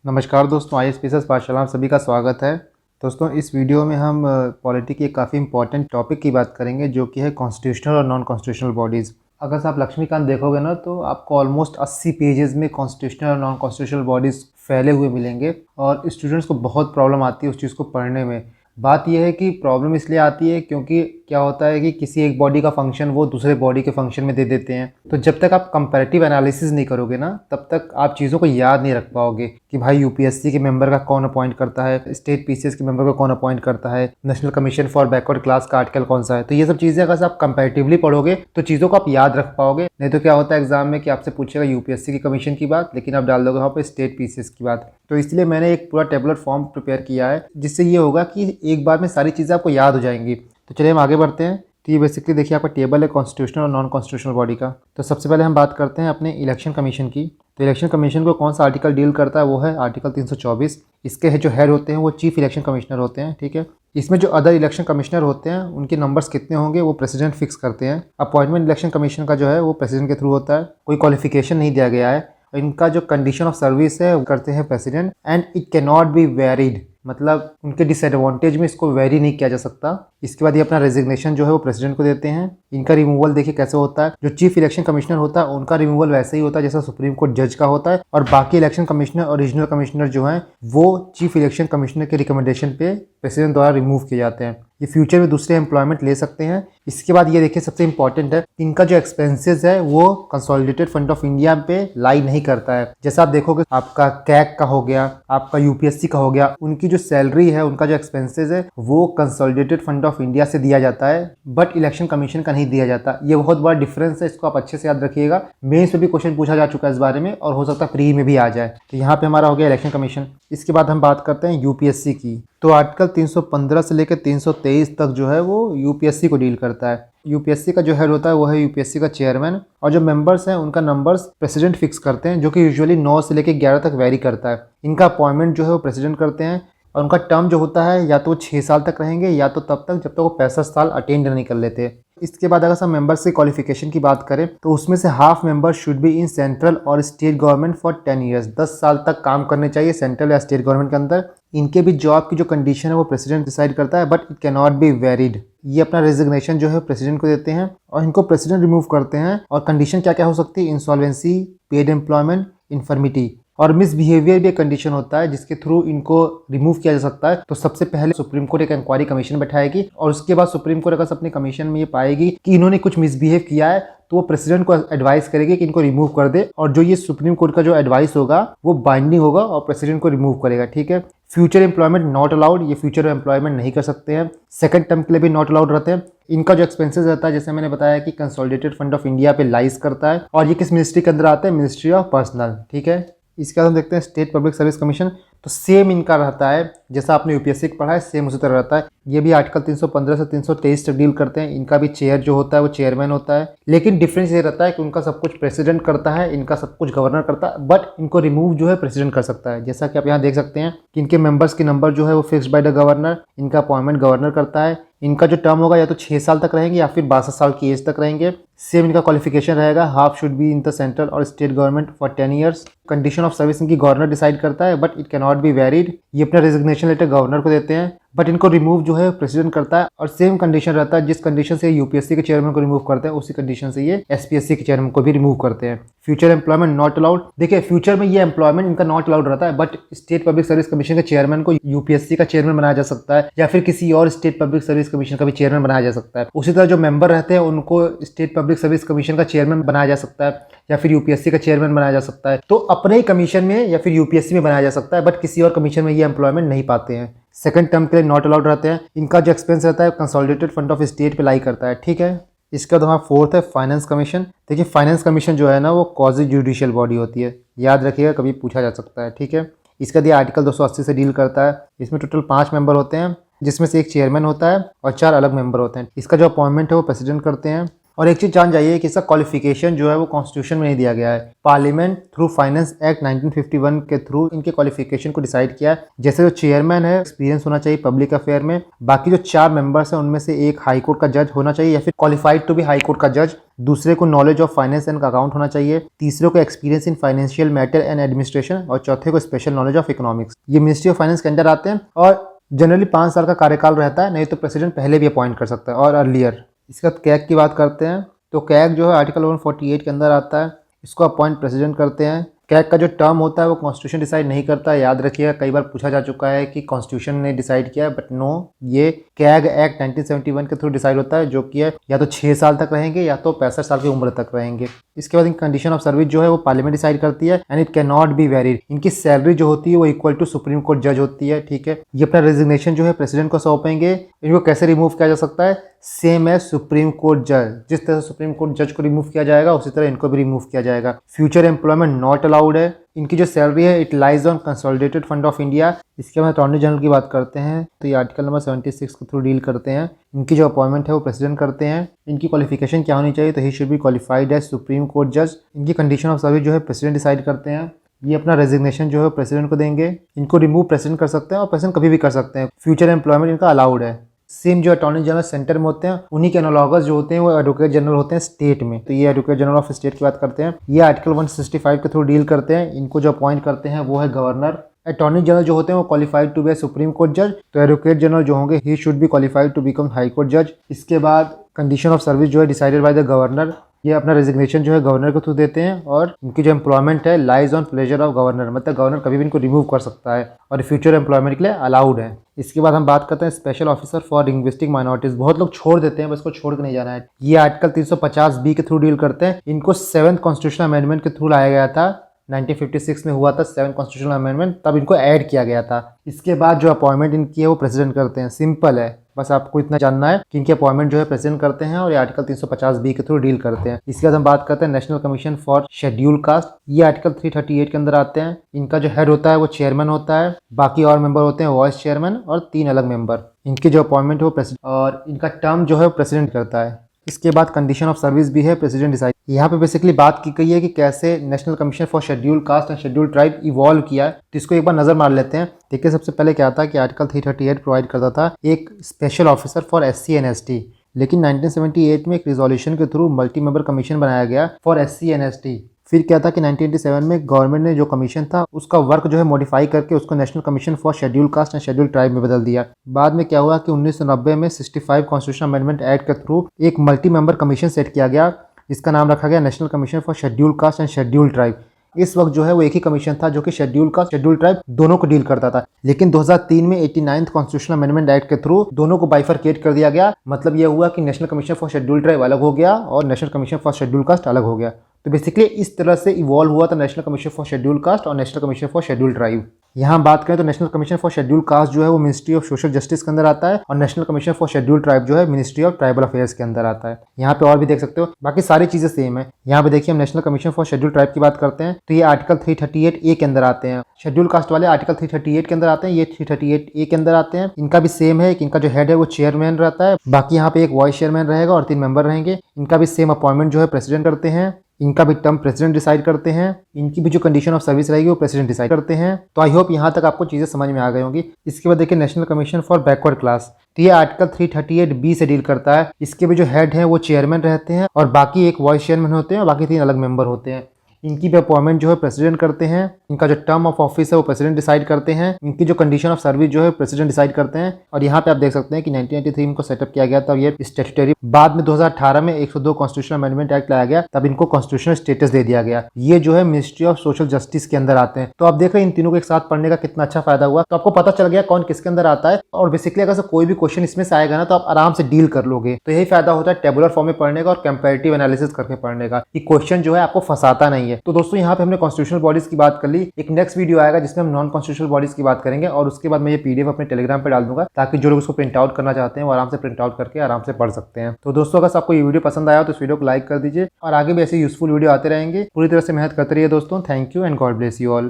नमस्कार दोस्तों, आईएएस पाठशाला में सभी का स्वागत है। दोस्तों, इस वीडियो में हम पॉलिटी के काफ़ी इंपॉर्टेंट टॉपिक की बात करेंगे जो कि है कॉन्स्टिट्यूशनल और नॉन कॉन्स्टिट्यूशनल बॉडीज़। अगर से आप लक्ष्मीकांत देखोगे ना तो आपको ऑलमोस्ट 80 पेजेस में कॉन्स्टिट्यूशनल और नॉन कॉन्स्टिट्यूशनल बॉडीज़ फैले हुए मिलेंगे और स्टूडेंट्स को बहुत प्रॉब्लम आती है उस चीज़ को पढ़ने में। बात यह है कि प्रॉब्लम इसलिए आती है क्योंकि क्या होता है कि किसी एक बॉडी का फंक्शन वो दूसरे बॉडी के फंक्शन में दे देते हैं। तो जब तक आप कंपैरेटिव एनालिसिस नहीं करोगे ना तब तक आप चीज़ों को याद नहीं रख पाओगे कि भाई यूपीएससी के मेंबर का कौन अपॉइंट करता है, स्टेट पीसीएस के मेंबर को कौन अपॉइंट करता है, national commission for backward class का आर्टिकल कौन सा है। तो ये सब चीज़ें अगर आप कंपैरेटिवली पढ़ोगे तो चीज़ों को आप याद रख पाओगे। नहीं तो क्या होता है एग्जाम में कि आपसे पूछेगा यूपीएससी की कमीशन की बात, लेकिन आप डाल दोगे वहाँ पर स्टेट पीसीएस की बात। तो इसलिए मैंने एक पूरा टेबलर फॉर्म प्रिपेयर किया है जिससे ये होगा कि एक बार में सारी चीज़ें आपको याद हो जाएंगी। तो चलिए हम आगे बढ़ते हैं। तो ये बेसिकली देखिए आपका टेबल है कॉन्स्टिट्यूशनल और नॉन कॉन्स्टिट्यूशनल बॉडी का। तो सबसे पहले हम बात करते हैं अपने इलेक्शन कमीशन की। तो इलेक्शन कमीशन को कौन सा आर्टिकल डील करता है वो है आर्टिकल 324। इसके जो हेड होते हैं वो चीफ इलेक्शन कमिश्नर होते हैं, ठीक है। इसमें जो अदर इलेक्शन कमिश्नर होते हैं उनके नंबर्स कितने होंगे वो प्रेसिडेंट फिक्स करते हैं। अपॉइंटमेंट इलेक्शन कमीशन का जो है वो प्रेसिडेंट के थ्रू होता है, कोई क्वालिफिकेशन नहीं दिया गया है। इनका जो कंडीशन ऑफ सर्विस है वो करते हैं president and it can not be varied, मतलब उनके डिसएडवांटेज में इसको वेरी नहीं किया जा सकता। इसके बाद ये अपना रेजिग्नेशन जो है वो प्रेसिडेंट को देते हैं। इनका रिमूवल देखिए कैसे होता है। जो चीफ इलेक्शन कमिश्नर होता है उनका रिमूवल वैसे ही होता है जैसा सुप्रीम कोर्ट जज का होता है, और बाकी इलेक्शन कमिश्नर और रीजनल कमिश्नर जो हैं वो चीफ इलेक्शन कमिश्नर के रिकमेंडेशन पे प्रेसिडेंट द्वारा रिमूव किए जाते हैं। ये फ्यूचर में दूसरे एम्प्लॉयमेंट ले सकते हैं। इसके बाद ये देखिए सबसे इंपॉर्टेंट है, इनका जो एक्सपेंसेस है वो कंसोलिडेटेड फंड ऑफ इंडिया पे लाई नहीं करता है। जैसा आप देखोगे आपका कैग का हो गया, आपका यूपीएससी का हो गया, उनकी जो सैलरी है उनका जो एक्सपेंसेस है वो कंसोलिडेटेड फंड ऑफ इंडिया से दिया जाता है, बट इलेक्शन कमीशन का नहीं दिया जाता। ये बहुत बड़ा डिफरेंस है, इसको आप अच्छे से याद रखिएगा। मेंस में भी क्वेश्चन पूछा जा चुका है इस बारे में और हो सकता है प्री में भी आ जाए। तो यहाँ पे हमारा हो गया इलेक्शन कमीशन। इसके बाद हम बात करते हैं यूपीएससी की। तो आर्टिकल 315 से लेकर 323 तक जो है वो यूपीएससी को डील करता है। यूपीएससी का जो हेड होता है वो है यूपीएससी का चेयरमैन, और जो मेंबर्स हैं उनका नंबर्स प्रेसिडेंट फिक्स करते हैं जो कि यूजुअली 9 से लेकर 11 तक वेरी करता है। इनका अपॉइंटमेंट जो है वो प्रेसिडेंट करते हैं, और उनका टर्म जो होता है या तो वो 6 साल तक रहेंगे या तो तब तक जब तक वो 65 साल अटेंड नहीं कर लेते। इसके बाद अगर हम मेंबर्स की क्वालिफिकेशन की बात करें तो उसमें से half member should be in central और स्टेट गवर्नमेंट फॉर 10 ईयर्स। 10 साल तक काम करने चाहिए सेंट्रल या स्टेट गवर्नमेंट के अंदर। इनके भी जॉब की जो कंडीशन है वो प्रेसिडेंट डिसाइड करता है, but it can not be varied. ये अपना रेजिग्नेशन जो है प्रेसिडेंट को देते हैं और इनको प्रेसिडेंट रिमूव करते हैं। और कंडीशन क्या क्या हो सकती है, इंसॉल्वेंसी, पेड एम्प्लॉयमेंट, इन्फर्मिटी और मिसबिहेवियर भी एक कंडीशन होता है जिसके थ्रू इनको रिमूव किया जा सकता है। तो सबसे पहले सुप्रीम कोर्ट एक इंक्वायरी कमीशन बैठाएगी और उसके बाद सुप्रीम कोर्ट अगर अपने कमीशन में ये पाएगी कि इन्होंने कुछ मिसबिहेव किया है तो वो प्रेसिडेंट को एडवाइस करेगी कि इनको रिमूव कर दे, और जो ये सुप्रीम कोर्ट का जो एडवाइस होगा वो बाइंडिंग होगा और प्रेसिडेंट को रिमूव करेगा, ठीक है। फ्यूचर एम्प्लॉयमेंट नॉट अलाउड, ये फ्यूचर एम्प्लॉयमेंट नहीं कर सकते हैं। सेकंड टर्म के लिए भी नॉट अलाउड रहते हैं। इनका जो एक्सपेंसेस रहता है जैसे मैंने बताया कि कंसोलिडेटेड फंड ऑफ इंडिया पे लाइज करता है, और ये किस मिनिस्ट्री के अंदर आता है, मिनिस्ट्री ऑफ पर्सनल, ठीक है। इसके बाद हम देखते हैं स्टेट पब्लिक सर्विस कमीशन। तो सेम इनका रहता है जैसा आपने यूपीएससी का पढ़ा है, सेम उसी तरह रहता है। ये भी आर्टिकल 315 से 323 तक डील करते हैं। इनका भी चेयर जो होता है वो चेयरमैन होता है, लेकिन डिफरेंस ये रहता है कि उनका सब कुछ प्रेसिडेंट करता है, इनका सब कुछ गवर्नर करता है, बट इनको रिमूव जो है प्रेसिडेंट कर सकता है। जैसा कि आप यहाँ देख सकते हैं कि इनके मेंबर्स की नंबर जो है वो फिक्स्ड बाय द गवर्नर, इनका अपॉइंटमेंट गवर्नर करता है। इनका जो टर्म होगा या तो 6 साल तक रहेंगे या फिर 62 साल की एज तक रहेंगे। सेम इनका क्वालिफिकेशन रहेगा, half should be in the central और state government for 10 years. Condition of service इनकी गवर्नर डिसाइड करता है, but it can not be varied. ये अपना रेजिग्नेशन लेटर गवर्नर को देते हैं, बट इनको रिमूव जो है प्रेसिडेंट करता है। और सेम कंडीशन रहता है, जिस कंडीशन से यूपीएससी के चेयरमैन को रिमूव करते हैं उसी कंडीशन से ये एसपीएससी के चेयरमैन को भी रिमूव करते हैं। Future employment not allowed. देखिए फ्यूचर में ये एम्प्लॉयमेंट इनका नॉट अलाउड रहता है, but state public service commission के चेयरमैन को यूपीएससी का चेयरमैन बनाया जा सकता है या फिर किसी और स्टेट पब्लिक सर्विस कमीशन का भी चेयरमैन बनाया जा सकता है। उसी तरह जो मेंबर रहते हैं उनको स्टेट पब्लिक सर्विस कमीशन का चेयरमैन बनाया जा सकता है या फिर यूपीएससी का चेयरमैन बनाया जा सकता है। तो अपने ही कमीशन में या फिर यूपीएससी में बनाया जा सकता है, बट किसी और कमीशन में ये एम्प्लॉयमेंट नहीं पाते हैं। सेकंड टर्म के लिए नॉट अलाउड रहते हैं। इनका जो एक्सपेंस रहता है कंसोलिडेटेड फंड ऑफ स्टेट पे लाई करता है, ठीक है। इसका तो हमारा फोर्थ है फाइनेंस कमीशन। देखिए फाइनेंस कमीशन जो है ना वो क्वाजी जुडिशियल बॉडी होती है, याद रखिएगा कभी पूछा जा सकता है, ठीक है। इसका दिया आर्टिकल 280 से डील करता है। इसमें टोटल 5 मेंबर होते हैं जिसमें से एक चेयरमैन होता है और 4 अलग मेंबर होते हैं। इसका जो अपॉइंटमेंट है वो प्रेसिडेंट करते हैं और एक चीज जान जाइए कि इसका क्वालिफिकेशन जो है वो कॉन्स्टिट्यूशन में नहीं दिया गया है। पार्लियामेंट थ्रू फाइनेंस एक्ट 1951 के थ्रू इनके क्वालिफिकेशन को डिसाइड किया है। जैसे जो चेयरमैन है एक्सपीरियंस होना चाहिए पब्लिक अफेयर में, बाकी जो 4 मेंबर्स हैं उनमें से एक हाई कोर्ट का जज होना चाहिए या फिर qualified to be high court का जज, दूसरे को knowledge of finance and account होना चाहिए, तीसरे को experience in financial matter and administration और चौथे को स्पेशल नॉलेज ऑफ इकोनॉमिक्स। ये मिनिस्ट्री ऑफ फाइनेंस के अंदर आते हैं और जनरली 5 साल का कार्यकाल रहता है, नहीं तो प्रेसिडेंट पहले भी अपॉइंट कर सकता है और अर्लियर। इसके बाद कैग की बात करते हैं तो कैग जो है आर्टिकल 148 के अंदर आता है, इसको अपॉइंट प्रेसिडेंट करते हैं। कैग का जो टर्म होता है वो कॉन्स्टिट्यूशन डिसाइड नहीं करता है, याद रखिएगा। कई बार पूछा जा चुका है कि कॉन्स्टिट्यूशन ने डिसाइड किया है, बट नो, ये कैग एक्ट 1971 के थ्रू डिसाइड होता है, जो कि है या तो 6 साल तक रहेंगे या तो 65 साल की उम्र तक रहेंगे। इसके बाद इनकी कंडीशन ऑफ सर्विस जो है वो पार्लियामेंट डिसाइड करती है and it can not be varied. इनकी सैलरी जो होती है वो इक्वल टू सुप्रीम कोर्ट जज होती है, ठीक है। ये अपना रेजिग्नेशन जो है प्रेसिडेंट को सौंपेंगे। इनको कैसे रिमूव किया जा सकता है? सेम है सुप्रीम कोर्ट जज, जिस तरह सुप्रीम कोर्ट जज को रिमूव किया जाएगा उसी तरह इनको भी रिमूव किया जाएगा। फ्यूचर एम्प्लॉयमेंट नॉट अलाउड है। इनकी जो सैलरी है it lies on consolidated fund of India. इसके बाद अटॉर्नी जनरल की बात करते हैं तो ये आर्टिकल नंबर 76 के थ्रू डील करते हैं। इनकी जो अपॉइंटमेंट है वो प्रेसिडेंट करते हैं। इनकी क्वालिफिकेशन क्या होनी चाहिए? तो he should be qualified as supreme court जज। इनकी कंडीशन ऑफ सर्विस जो है प्रेसिडेंट डिसाइड करते हैं। ये अपना रेजिग्नेशन जो है प्रेसिडेंट को देंगे। इनको रिमूव प्रेसिडेंट कर सकते हैं और प्रेसिडेंट कभी भी कर सकते हैं। फ्यूचर एम्प्लॉयमेंट इनका अलाउड है। सेम जो अटॉर्नी जनरल सेंटर में होते हैं उन्हीं के एनालॉगस जो होते हैं वो एडवोकेट जनरल होते हैं स्टेट में। तो ये एडवोकेट जनरल ऑफ स्टेट की बात करते हैं। ये आर्टिकल 165 के थ्रू डील करते हैं। इनको जो अपॉइंट करते हैं वो है गवर्नर। अटॉर्नी जनरल जो होते हैं वो qualified to be supreme court जज, तो एडवोकेट जनरल जो होंगे he should be qualified to become high court जज। इसके बाद कंडीशन ऑफ सर्विस जो है डिसाइडेड बाय द गवर्नर। ये अपना रेजिग्नेशन जो है गवर्नर के थ्रू देते हैं और इनकी जो एम्प्लॉयमेंट है lies on pleasure of governor, मतलब गवर्नर कभी भी इनको रिमूव कर सकता है और फ्यूचर एम्प्लॉयमेंट के लिए अलाउड है। इसके बाद हम बात करते हैं special officer for linguistic minorities. बहुत लोग छोड़ देते हैं, बस को छोड़ के नहीं जाना है। ये आर्टिकल 350B के थ्रू डील करते हैं। इनको 7th कॉन्स्टिट्यूशनल अमेंडमेंट के थ्रू लाया गया था। 1956 में हुआ था 7th कॉन्स्टिट्यूशनल अमेंडमेंट, तब इनको ऐड किया गया था। इसके बाद जो अपॉइंटमेंट इनकी है वो प्रेसिडेंट करते हैं। सिंपल है, बस आपको इतना जानना है कि इनकी अपॉइंटमेंट जो है प्रेसिडेंट करते हैं और ये आर्टिकल 350B के थ्रू डील करते हैं। इसके बाद हम बात करते हैं national commission for schedule cast. ये आर्टिकल 338 के अंदर आते हैं। इनका जो हेड होता है वो चेयरमैन होता है, बाकी और मेंबर होते हैं वाइस चेयरमैन और 3 अलग मेंबर। इनकी जो अपॉइंटमेंट है वो प्रेसिडेंट और इनका टर्म जो है वो प्रेसिडेंट करता है। इसके बाद कंडीशन ऑफ सर्विस भी है प्रेसिडेंट डिसाइड। यहाँ पे बेसिकली बात की गई है कि कैसे national commission for schedule cast and schedule tribe evolve किया है, तो इसको एक बार नजर मार लेते हैं। देखिए सबसे पहले क्या था कि आर्टिकल 338 प्रोवाइड करता था एक special officer for SC and ST, लेकिन 1978 में एक रिजोल्यूशन के थ्रू मल्टी मेंबर कमीशन बनाया गया फॉर SC एंड ST। फिर क्या था कि 1987 में गवर्नमेंट ने जो कमीशन था उसका वर्क जो है मॉडिफाई करके उसको national commission for schedule cast and schedule tribe में बदल दिया। बाद में क्या हुआ कि 1990 में 65 कॉन्स्टिट्यूशनल अमेंडमेंट एक्ट के थ्रू एक मल्टी मेंबर कमीशन सेट किया गया। इसका नाम रखा गया national commission for schedule cast and schedule tribe. इस वक्त जो है वो एक ही कमीशन था जो कि शेड्यूल कास्ट शेड्यूल ट्राइब दोनों को डील करता था, लेकिन 2003 में 89th कॉन्स्टिट्यूशनल अमेंडमेंट एक्ट के थ्रू दोनों को बाइफरकेट कर दिया गया। मतलब ये हुआ कि national commission for schedule tribe अलग हो गया और national commission for schedule cast अलग हो गया। तो बेसिकली इस तरह से इवॉल्व हुआ था national commission for schedule caste और national commission for schedule tribe. यहाँ बात करें तो national commission for schedule caste जो है वो मिनिस्ट्री ऑफ सोशल जस्टिस के अंदर आता है और national commission for schedule tribe जो है मिनिस्ट्री ऑफ ट्राइबल अफेयर्स के अंदर आता है। यहाँ पे और भी देख सकते हो, बाकी सारी चीजें सेम है। यहाँ पे देखिए हम national commission for schedule tribe की बात करते हैं तो ये आर्टिकल 338A के अंदर आते हैं। शेड्यूल कास्ट वाले आर्टिकल 338 के अंदर आते हैं, ये 338A के अंदर आते हैं। इनका भी सेम है कि इनका जो हेड है वो चेयरमैन रहता है, बाकी यहाँ पे एक वाइस चेयरमैन रहेगा और 3 मेंबर रहेंगे। इनका भी सेम अपॉइंटमेंट जो है प्रेसिडेंट करते हैं। इनका भी टर्म प्रेसिडेंट डिसाइड करते हैं। इनकी भी जो कंडीशन ऑफ सर्विस रहेगी वो प्रेसिडेंट डिसाइड करते हैं। तो आई होप यहाँ तक आपको चीजें समझ में आ गई होंगी। इसके बाद देखिए national commission for backward class, तो ये आर्टिकल 338B से डील करता है। इसके भी जो हेड हैं वो चेयरमैन रहते हैं और बाकी एक वाइस चेयरमैन होते हैं और बाकी 3 अलग मेंबर होते हैं। इनकी भी अपॉइंटमेंट जो है प्रेसिडेंट करते हैं। इनका जो टर्म ऑफ ऑफिस है वो प्रेसिडेंट डिसाइड करते हैं। इनकी जो कंडीशन ऑफ सर्विस जो है प्रेसिडेंट डिसाइड करते हैं। और यहाँ पे आप देख सकते हैं कि 1993 इनको सेटअप किया गया था, ये स्टैट्यूटरी। बाद में 2018 में 102 कॉन्स्टिट्यूशनल अमेंडमेंट एक्ट लाया गया, तब इनको कॉन्स्टिट्यूशनल स्टेटस दे दिया गया। ये जो है मिनिस्ट्री ऑफ सोशल जस्टिस के अंदर आते हैं। तो आप देख रहे हैं इन तीनों को एक साथ पढ़ने का कितना अच्छा फायदा हुआ। तो आपको पता चल गया कौन किसके अंदर आता है और बेसिकली अगर कोई भी क्वेश्चन इसमें से आएगा ना तो आप आराम से डील कर लोगे। तो यही फायदा होता है टेबुलर फॉर्म में पढ़ने का और कंपैरेटिव एनालिसिस करके पढ़ने का, कि क्वेश्चन जो है आपको फंसाता नहीं है। तो दोस्तों यहाँ पे हमने कॉन्स्टिट्यूशनल बॉडीज की बात कर ली। एक नेक्स्ट वीडियो आएगा जिसमें हम नॉन कॉन्स्टिट्यूशनल बॉडीज की बात करेंगे और उसके बाद मैं ये PDF अपने टेलीग्राम पे डाल दूंगा ताकि जो लोग उसको प्रिंट आउट करना चाहते हैं वो आराम से प्रिंट आउट करके आराम से पढ़ सकते हैं। तो दोस्तों अगर आपको ये वीडियो पसंद आया तो इस वीडियो को लाइक कर दीजिए और आगे भी ऐसे यूजफुल वीडियो आते रहेंगे। पूरी तरह से मेहनत करते रहिए दोस्तों। Thank you and God bless you all.